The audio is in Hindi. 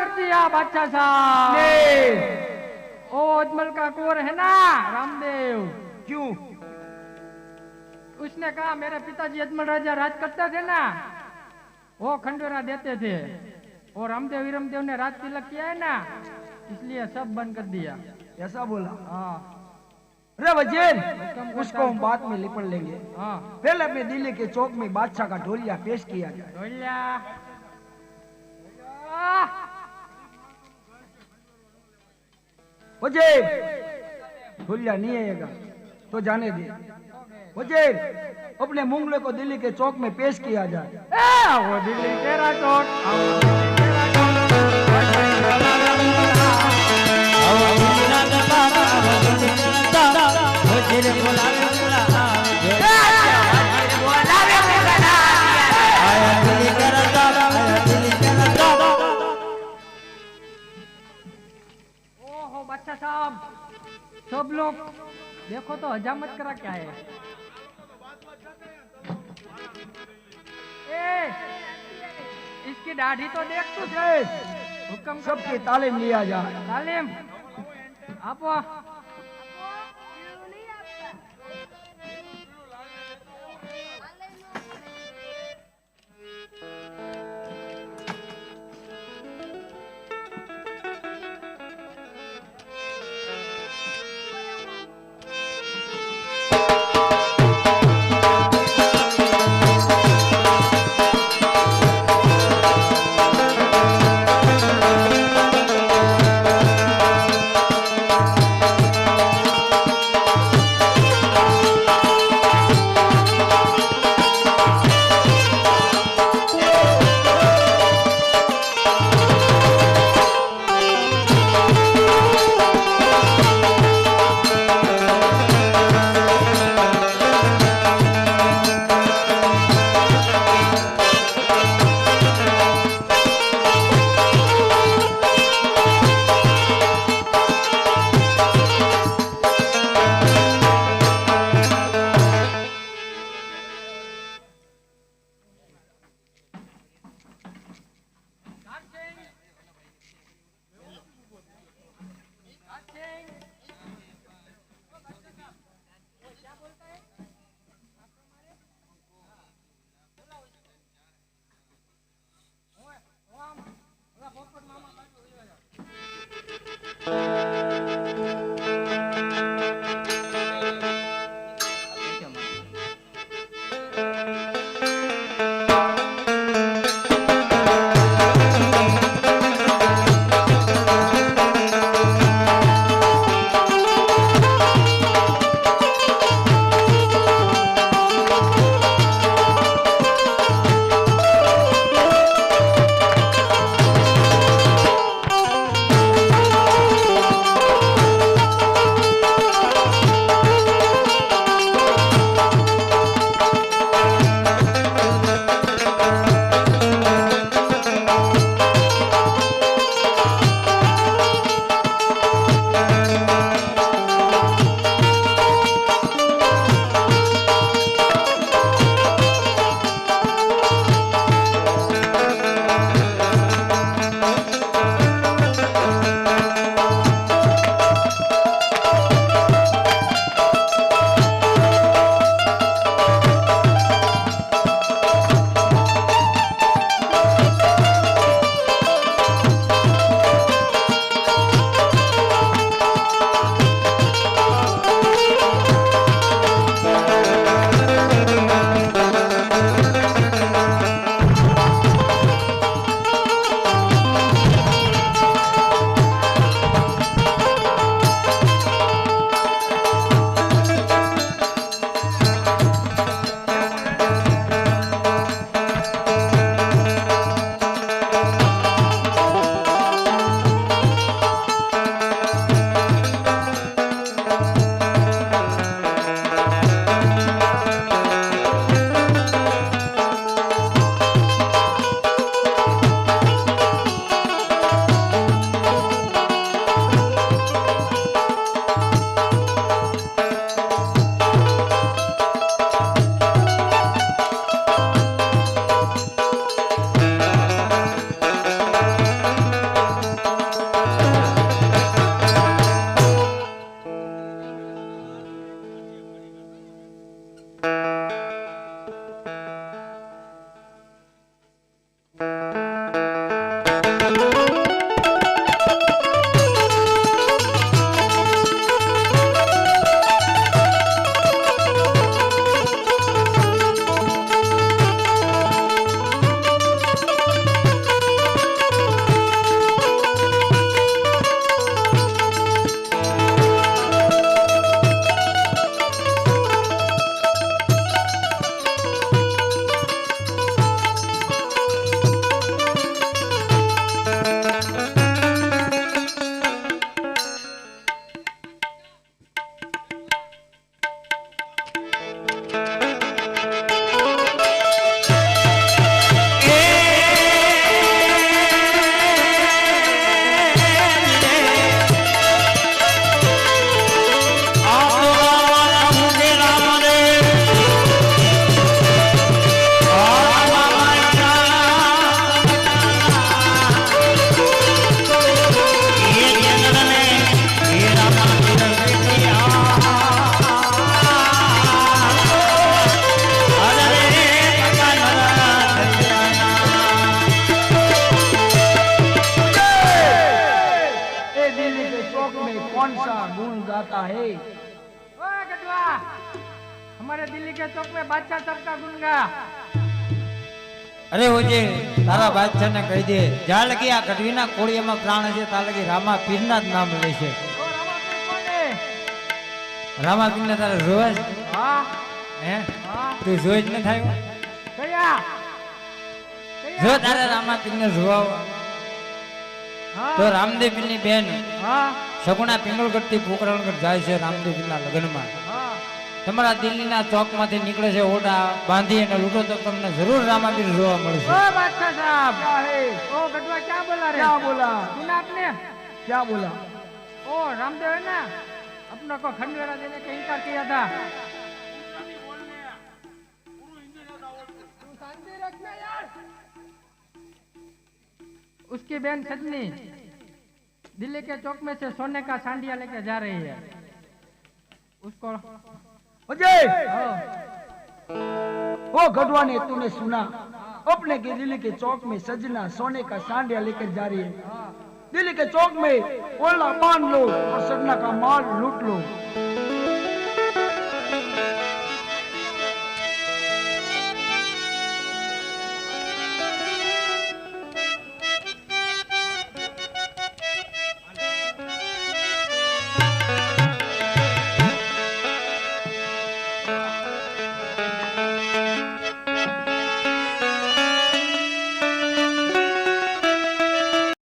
कर दिया बादशाह साहब। ओ अजमल का कुंवर है ना रामदेव, क्यों? उसने कहा मेरे पिताजी अजमल राजा राज करते थे ना, वो खंडोरा देते थे, और रामदेव वीरमदेव ने राज तिलक किया है ना, इसलिए सब बंद कर दिया। ऐसा बोला? हाँ। रे वजीर, उसको हम बाद में लिपट लेंगे। हाँ। पहले अपने दिल्ली के चौक में बादशाह का ढोलिया पेश किया जाए। ढोलिया। वजीर, ढोलिया नहीं आएगा तो जाने दे। वजीर, अपने मुंगले को दिल्ली के चौक में पेश किया जाए। वो दिल्ली तेरा चौक, ओहो बादशाह साहब, सब लोग देखो तो हजामत करा क्या है। ए, इसकी दाढ़ी तो देख तू। हुक्म सबकी तालीम लिया जाए। तालीम आपो। चाहता है। ओए गटवा, हमारे दिल्ली के चौक में बादशाह साहब का गुण गा। अरे ओजे तारा बादशाह ने कही दे ज्યાં લગી આ ગઢવીના કોળિયામાં પ્રાણ છે ત્યાં લગી રામા પીરના જ નામ લેશે। ओ रामापीर कौन है? રામા પીરને તારે જોવા જ हाँ હે हाँ તું જોઈ જ ન થાય कया જો તારે રામા પીરને જોવા हाँ તો રામદેવ પીરની બેન हाँ સગુણા પિંગળગઢથી પોકરણગઢ જાય છે રામદેવ પીરના લગ્નમાં। हाँ તમારા દિલ્હીના ચોકમાંથી નીકળે છે ઓડા બાંધી અને લૂંટો તો તમને જરૂર રામાપીર જોવા મળશે। ओ बादशाह साहब, क्या है? ओ गटवा क्या बोला रे? क्या बोला? सुना आपने? क्या बोला? ओ रामदेव है ना, अपने को खंडवेरा देने का इनकार किया था। उसकी बहन सजनी दिल्ली के चौक में से सोने का सांडिया लेके जा रही है। उसको अजय, ओ, ओ गढ़वा ने तूने सुना? अपने के दिल्ली के चौक में सजना सोने का सांडिया लेकर जा रही है। दिल्ली के चौक में ओला बांध लो और सजना का माल लूट लो।